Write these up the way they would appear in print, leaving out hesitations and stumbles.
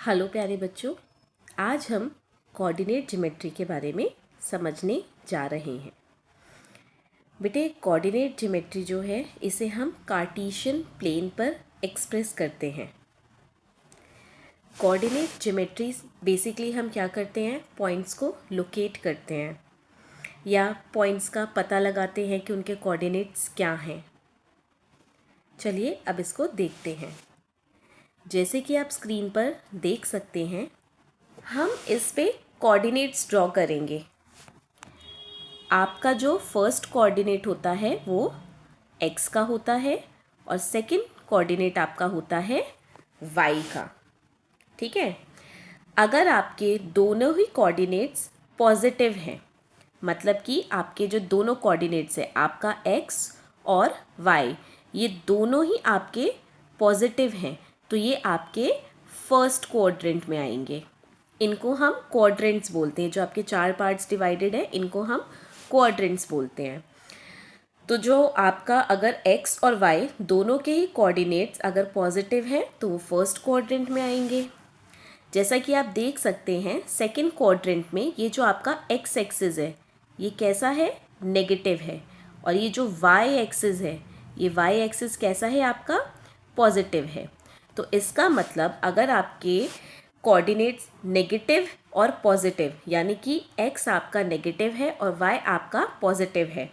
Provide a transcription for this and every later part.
Hello प्यारे बच्चों, आज हम कोऑर्डिनेट ज्योमेट्री के बारे में समझने जा रहे हैं। बेटे, कोऑर्डिनेट ज्योमेट्री जो है इसे हम कार्टेशियन प्लेन पर एक्सप्रेस करते हैं। कोऑर्डिनेट ज्योमेट्री बेसिकली हम क्या करते हैं, पॉइंट्स को लोकेट करते हैं या पॉइंट्स का पता लगाते हैं कि उनके कोऑर्डिनेट्स क्या हैं। चलिए अब इसको देखते हैं। जैसे कि आप स्क्रीन पर देख सकते हैं, हम इस पे कोऑर्डिनेट्स ड्रॉ करेंगे। आपका जो फर्स्ट कोऑर्डिनेट होता है वो x का होता है और सेकंड कोऑर्डिनेट आपका होता है y का। ठीक है। अगर आपके दोनों ही कोऑर्डिनेट्स पॉजिटिव हैं, मतलब कि आपके जो दोनों कोऑर्डिनेट्स है आपका x और y, ये दोनों ही आपके पॉजिटिव हैं, तो ये आपके फर्स्ट क्वाड्रेंट में आएंगे। इनको हम क्वाड्रेंट्स बोलते हैं। जो आपके 4 पार्ट्स डिवाइडेड है इनको हम क्वाड्रेंट्स बोलते हैं। तो जो आपका अगर x और y दोनों के ही कोऑर्डिनेट्स अगर पॉजिटिव हैं तो वो फर्स्ट क्वाड्रेंट में आएंगे। जैसा कि आप देख सकते हैं सेकंड क्वाड्रेंट में ये जो आपका x एक्सिस है ये कैसा है, नेगेटिव है, और ये जो y एक्सिस है ये y एक्सिस कैसा है, आपका पॉजिटिव है। तो इसका मतलब अगर आपके कोऑर्डिनेट्स नेगेटिव और पॉजिटिव, यानी कि x आपका नेगेटिव है और y आपका पॉजिटिव है,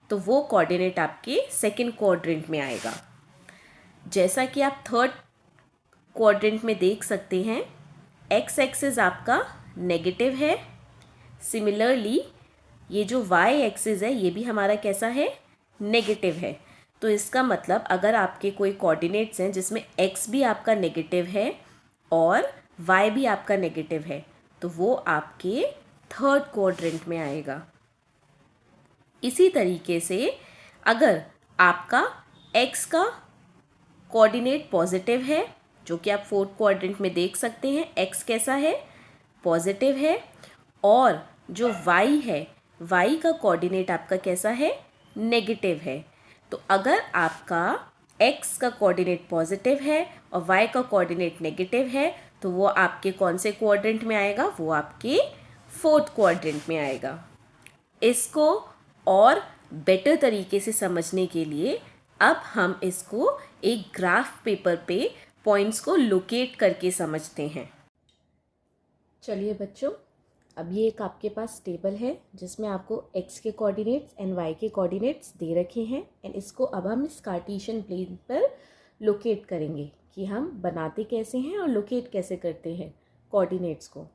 तो वो कोऑर्डिनेट आपके सेकंड क्वाड्रेंट में आएगा। जैसा कि आप थर्ड क्वाड्रेंट में देख सकते हैं, x एक्सिस आपका नेगेटिव है। सिमिलरली ये जो y एक्सिस है ये भी हमारा कैसा है, नेगेटिव है। तो इसका मतलब अगर आपके कोई कोऑर्डिनेट्स हैं जिसमें x भी आपका नेगेटिव है और y भी आपका नेगेटिव है, तो वो आपके थर्ड क्वाड्रेंट में आएगा। इसी तरीके से अगर आपका x का कोऑर्डिनेट पॉजिटिव है, जो कि आप फोर्थ क्वाड्रेंट में देख सकते हैं, x कैसा है, पॉजिटिव है, और जो y है y का कोऑर्डिनेट आपका कैसा है, नेगेटिव है। तो अगर आपका x का कोऑर्डिनेट पॉजिटिव है और y का कोऑर्डिनेट नेगेटिव है, तो वो आपके कौन से क्वाड्रेंट में आएगा, वो आपके फोर्थ क्वाड्रेंट में आएगा। इसको और बेटर तरीके से समझने के लिए अब हम इसको एक ग्राफ पेपर पे पॉइंट्स को लोकेट करके समझते हैं। चलिए बच्चों, अब ये एक आपके पास टेबल है जिसमें आपको x के कोऑर्डिनेट्स एंड y के कोऑर्डिनेट्स दे रखे हैं, एंड इसको अब हम इस कार्टेशियन प्लेन पर लोकेट करेंगे कि हम बनाते कैसे हैं और लोकेट कैसे करते हैं कोऑर्डिनेट्स को।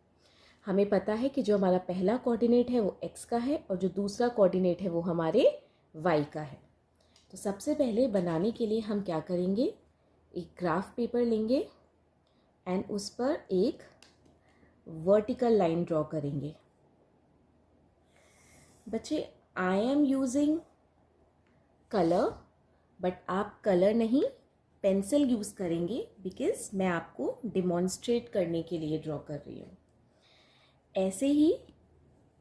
हमें पता है कि जो हमारा पहला कोऑर्डिनेट है वो x का है और जो दूसरा कोऑर्डिनेट है वो हमारे y का है। तो सबसे पहले बनाने के लिए हम क्या करेंगे, एक ग्राफ पेपर लेंगे एंड उस पर एक वर्टिकल लाइन ड्रॉ करेंगे। बच्चे, I am using colour, but आप कलर नहीं पेंसिल यूज़ करेंगे, बिकॉज मैं आपको डिमॉन्स्ट्रेट करने के लिए ड्रॉ कर रही हूँ। ऐसे ही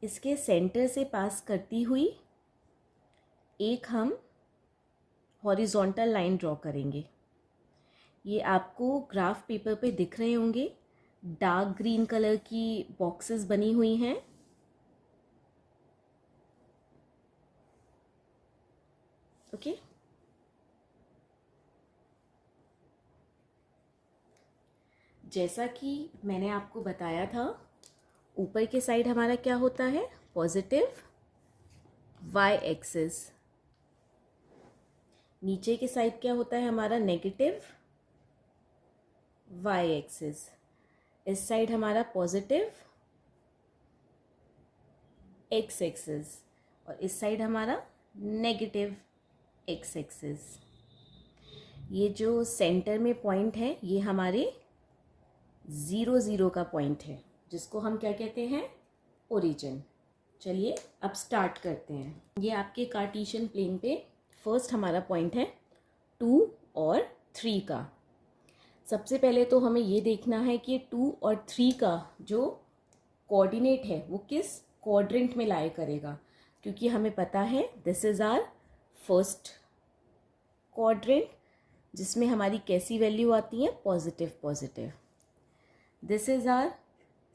इसके सेंटर से पास करती हुई एक हम हॉरिजॉन्टल लाइन ड्रॉ करेंगे। ये आपको ग्राफ पेपर पे दिख रहे होंगे, डार्क ग्रीन कलर की बॉक्सेस बनी हुई हैं। ओके, जैसा कि मैंने आपको बताया था, ऊपर के साइड हमारा क्या होता है, पॉजिटिव y एक्सिस, नीचे के साइड क्या होता है हमारा, नेगेटिव y एक्सिस। इस साइड हमारा पॉजिटिव x एक्सिस और इस साइड हमारा नेगेटिव x एक्सिस। ये जो सेंटर में पॉइंट है ये हमारे 0 0 का पॉइंट है, जिसको हम क्या कहते हैं, ओरिजिन। चलिए अब स्टार्ट करते हैं। ये आपके कार्टेशियन प्लेन पे फर्स्ट हमारा पॉइंट है 2 और 3 का। सबसे पहले तो हमें ये देखना है कि 2 और 3 का जो कोऑर्डिनेट है वो किस क्वाड्रेंट में लाई करेगा, क्योंकि हमें पता है this is our first quadrant, जिसमें हमारी कैसी वैल्यू आती है, positive positive. This is our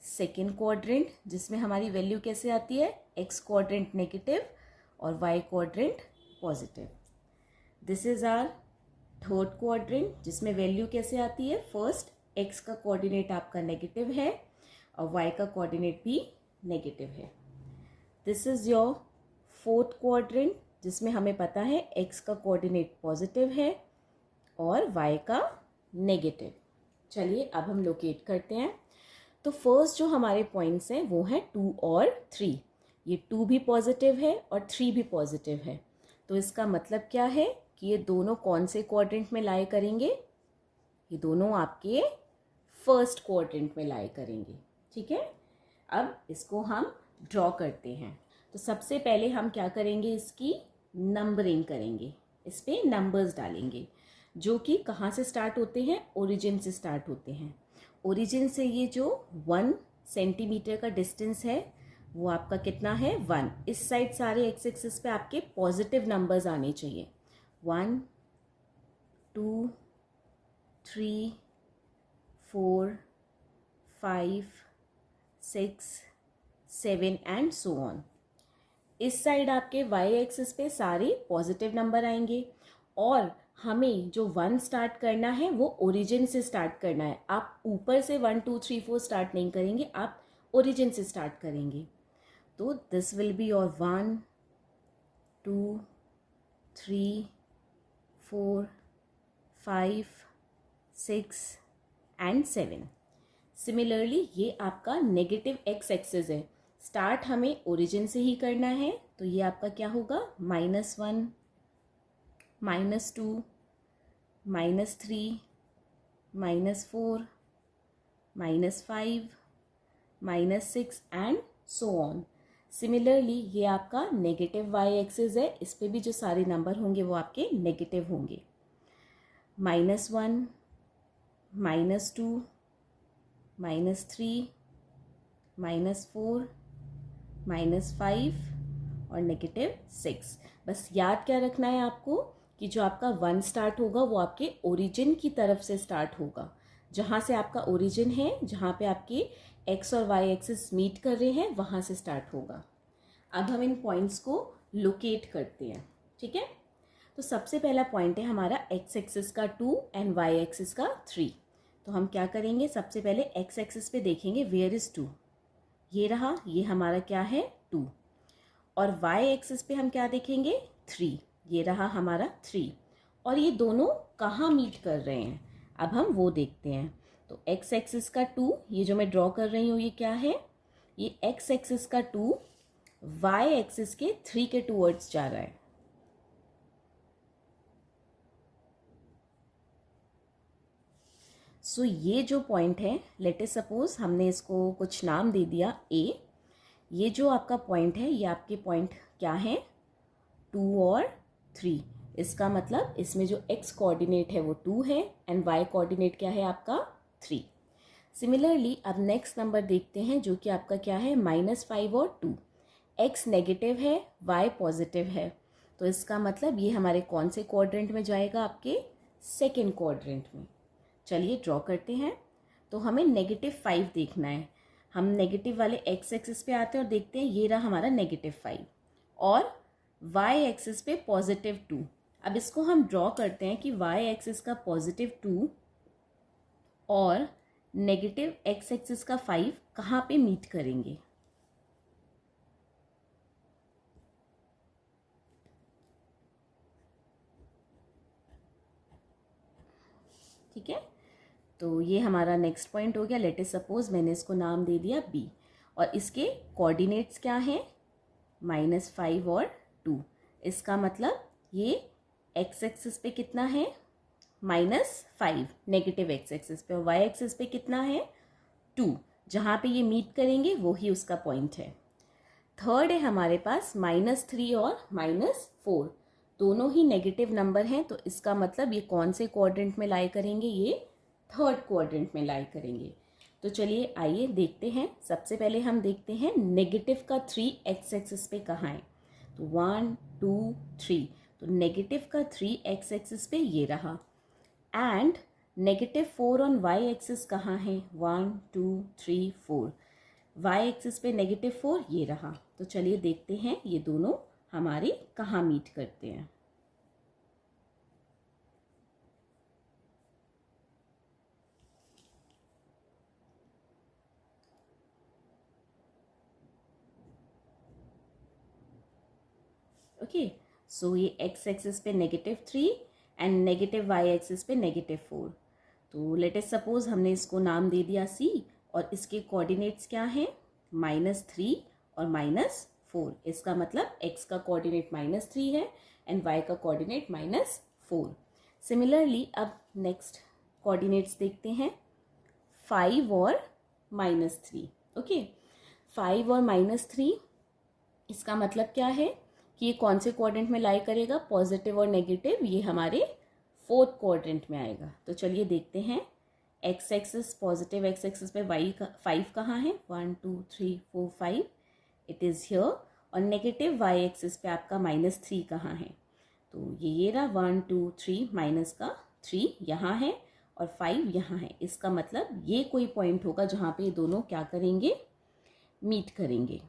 second quadrant जिसमें हमारी वैल्यू कैसे आती है, एक्स क्वाड्रेंट नेगेटिव और Y quadrant positive. This is our third quadrant जिसमें वैल्यू कैसे आती है, फर्स्ट एक्स का कोऑर्डिनेट आपका नेगेटिव है और वाई का कोऑर्डिनेट भी नेगेटिव है। This is your fourth quadrant जिसमें हमें पता है एक्स का कोऑर्डिनेट पॉजिटिव है और वाई का नेगेटिव। चलिए अब हम लोकेट करते हैं। तो फर्स्ट जो हमारे पॉइंट्स हैं वो हैं 2 और 3। ये 2 भी पॉजिटिव है और 3 भी पॉजिटिव है। तो इसका मतलब क्या है कि ये दोनों कौन से क्वाड्रेंट में लाई करेंगे, ये दोनों आपके फर्स्ट क्वाड्रेंट में लाई करेंगे। ठीक है, अब इसको हम ड्रॉ करते हैं। तो सबसे पहले हम क्या करेंगे, इसकी नंबरिंग करेंगे, इस पे नंबर्स डालेंगे जो कि कहाँ से स्टार्ट होते हैं, ओरिजिन से स्टार्ट होते हैं। ओरिजिन से ये जो 1 सेंटीमीटर का डिस्टेंस है वो आपका कितना है, 1। इस साइड सारे एक्स एक्सिस पे आपके पॉजिटिव नंबर्स आने चाहिए, 1 2 3 4 5 6 7 एंड सो ऑन। इस साइड आपके वाई एक्सिस पे सारे पॉजिटिव नंबर आएंगे और हमें जो 1 स्टार्ट करना है वो ओरिजिन से स्टार्ट करना है। आप ऊपर से 1 2 3 4 स्टार्ट नहीं करेंगे, आप ओरिजिन से स्टार्ट करेंगे। तो this will be your 1 2 3 4 5 6 and 7। Similarly ये आपका नेगेटिव एक्स एक्सिस है, स्टार्ट हमें ओरिजिन से ही करना है। तो ये आपका क्या होगा, -1 -2 -3 -4 -5 -6 एंड सो ऑन। सिमिलरली ये आपका नेगेटिव वाई एक्सिस है, इस पे भी जो सारे नंबर होंगे वो आपके नेगेटिव होंगे, -1 -2 -3 -4 -5 और -6। बस याद क्या रखना है आपको कि जो आपका 1 स्टार्ट होगा वो आपके ओरिजिन की तरफ से स्टार्ट होगा। जहाँ से आपका ओरिजिन है, जहाँ पे आपके एक्स और वाई एक्सिस मीट कर रहे हैं, वहाँ से स्टार्ट होगा। अब हम इन पॉइंट्स को लोकेट करते हैं। ठीक है, तो सबसे पहला पॉइंट है हमारा एक्स एक्सिस का 2 एंड वाई एक्सिस का 3। तो हम क्या करेंगे, सबसे पहले एक्स एक्सिस पे देखेंगे वेयर इज़ 2, ये रहा, ये हमारा क्या है 2। और वाई एक्सिस पे हम क्या देखेंगे, 3, ये रहा हमारा 3। और ये दोनों कहाँ मीट कर रहे हैं, अब हम वो देखते हैं। तो एक्स एक्सिस का 2, ये जो मैं ड्रॉ कर रही हूँ ये क्या है, ये एक्स एक्सिस का 2 वाई एक्सिस के 3 के टूवर्ड्स जा रहा है। सो ये जो पॉइंट है, लेट अस सपोज हमने इसको कुछ नाम दे दिया ए। ये जो आपका पॉइंट है ये आपके पॉइंट क्या है, 2 और 3। इसका मतलब इसमें जो x कोऑर्डिनेट है वो 2 है एंड y कोऑर्डिनेट क्या है आपका 3। सिमिलरली अब नेक्स्ट नंबर देखते हैं जो कि आपका क्या है, -5 और 2। x नेगेटिव है, y पॉजिटिव है, तो इसका मतलब ये हमारे कौन से क्वाड्रेंट में जाएगा, आपके सेकेंड क्वाड्रेंट में। चलिए ड्रॉ करते हैं। तो हमें -5 देखना है। हम नेगेटिव वाले एक्स एक्सिस पे आते हैं और देखते हैं ये रहा हमारा -5 और वाई एक्सिस पे +2। अब इसको हम ड्रॉ करते हैं कि वाई एक्सिस का +2 और नेगेटिव एक्स एक्सिस का 5 कहाँ पे मीट करेंगे। ठीक है, तो ये हमारा नेक्स्ट पॉइंट हो गया। लेट अस सपोज मैंने इसको नाम दे दिया B और इसके कोऑर्डिनेट्स क्या हैं, -5 और 2। इसका मतलब ये एक्स एक्सिस पे कितना है, -5 नेगेटिव एक्स एक्सिस पे, और वाई एक्सिस पे कितना है 2। जहाँ पे ये मीट करेंगे वो ही उसका पॉइंट है। थर्ड है हमारे पास -3 और -4, दोनों ही नेगेटिव नंबर हैं, तो इसका मतलब ये कौन से क्वाड्रेंट में लाई करेंगे, ये थर्ड क्वाड्रेंट में लाई करेंगे। तो चलिए आइए देखते हैं। सबसे पहले हम देखते हैं नेगेटिव का 3 एक्स एक्सिस पे कहाँ है। तो 1 2 3, तो नेगेटिव का 3 एक्स एक्सिस पे ये रहा एंड -4 ऑन वाई एक्सिस कहाँ है, 1 2 3 4, वाई एक्सिस पे -4 ये रहा। तो चलिए देखते हैं ये दोनों हमारे कहाँ मीट करते हैं। ओके, सो ये एक्स एक्सिस पे -3 एंड नेगेटिव वाई एक्सिस पे -4। तो लेट अस सपोज हमने इसको नाम दे दिया सी, और इसके कोऑर्डिनेट्स क्या हैं, -3 और -4। इसका मतलब x का कोऑर्डिनेट -3 है एंड y का कोऑर्डिनेट -4। सिमिलरली अब नेक्स्ट कोऑर्डिनेट्स देखते हैं, 5 और -3। ओके, 5 और -3, इसका मतलब क्या है कि ये कौन से क्वाड्रेंट में लाई करेगा, पॉजिटिव और नेगेटिव, ये हमारे फोर्थ क्वाड्रेंट में आएगा। तो चलिए देखते हैं, x axis positive x axis पे वाई का 5 कहाँ है, 1 2 3 4 5, इट इज़ हियर। और नेगेटिव वाई एक्सिस पे आपका -3 कहाँ है, तो ये रहा 1 2 3, माइनस का 3 यहाँ है और 5 यहाँ है। इसका मतलब ये कोई पॉइंट होगा जहाँ पे ये दोनों क्या करेंगे, मीट करेंगे।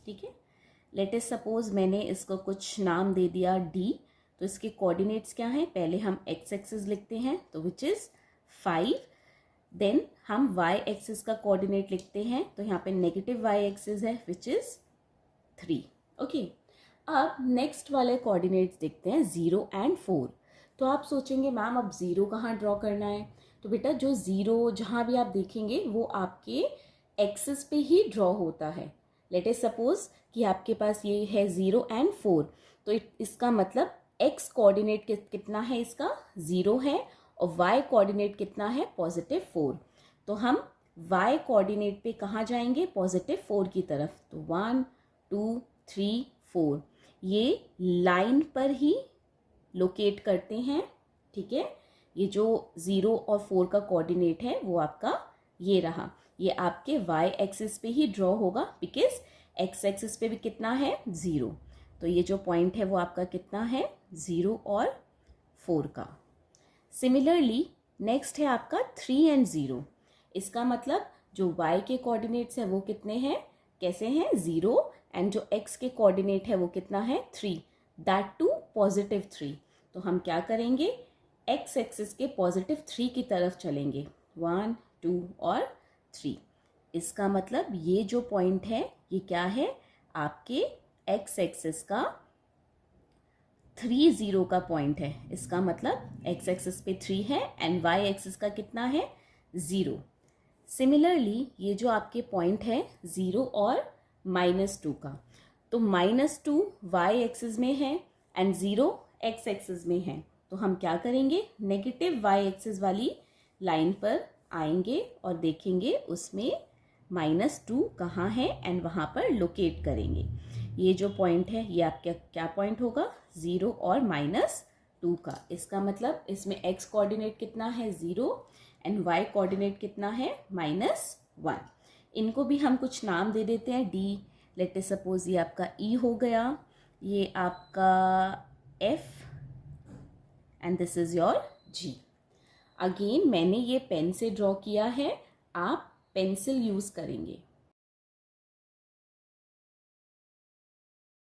ठीक है, लेट अस सपोज मैंने इसको कुछ नाम दे दिया डी। तो इसके कोऑर्डिनेट्स क्या हैं, पहले हम एक्स एक्सिस लिखते हैं तो विच इज़ 5, देन हम वाई एक्सिस का कोऑर्डिनेट लिखते हैं, तो यहाँ पे नेगेटिव वाई एक्सिस है विच इज़ 3। ओके, अब नेक्स्ट वाले कोऑर्डिनेट्स देखते हैं 0 एंड 4। तो आप सोचेंगे मैम अब 0 कहाँ ड्रॉ करना है, तो बेटा जो 0 जहाँ भी आप देखेंगे वो आपके एक्सिस पे ही ड्रॉ होता है। लेट अस सपोज कि आपके पास ये है 0 एंड 4, तो इसका मतलब x कोऑर्डिनेट कितना है, इसका 0 है, और y कोऑर्डिनेट कितना है, +4। तो हम y कोऑर्डिनेट पे कहाँ जाएंगे, +4 की तरफ। तो 1 2 3 4 ये लाइन पर ही लोकेट करते हैं। ठीक है, ये जो 0 और 4 का कोऑर्डिनेट है वो आपका ये रहा, ये आपके y एक्सिस पे ही ड्रॉ होगा, बिकॉज x एक्सिस पे भी कितना है, 0। तो ये जो पॉइंट है वो आपका कितना है, 0 और 4 का। सिमिलरली नेक्स्ट है आपका 3 एंड 0। इसका मतलब जो y के कोऑर्डिनेट्स हैं वो कितने हैं, कैसे हैं, 0, एंड जो x के कोऑर्डिनेट है वो कितना है, 3, दैट टू +3। तो हम क्या करेंगे, x एक्सिस के +3 की तरफ चलेंगे, 1 2 और 3। इसका मतलब ये जो पॉइंट है ये क्या है, आपके x एक्सिस का 3 0 का पॉइंट है। इसका मतलब x एक्सिस पे 3 है एंड y एक्सिस का कितना है, 0। सिमिलरली ये जो आपके पॉइंट है 0 और -2 का, तो -2 y एक्सिस में है एंड 0 x एक्सिस में है। तो हम क्या करेंगे, नेगेटिव y एक्सिस वाली लाइन पर आएंगे और देखेंगे उसमें -2 कहाँ है एंड वहाँ पर लोकेट करेंगे। ये जो पॉइंट है ये आपका क्या पॉइंट होगा, 0 और -2 का। इसका मतलब इसमें x कोऑर्डिनेट कितना है, 0, एंड y कोऑर्डिनेट कितना है, -1। इनको भी हम कुछ नाम दे देते हैं, d, लेट अस सपोज ये आपका e हो गया, ये आपका f, and this is your g। Again मैंने ये पेन से ड्रॉ किया है, आप पेंसिल यूज़ करेंगे।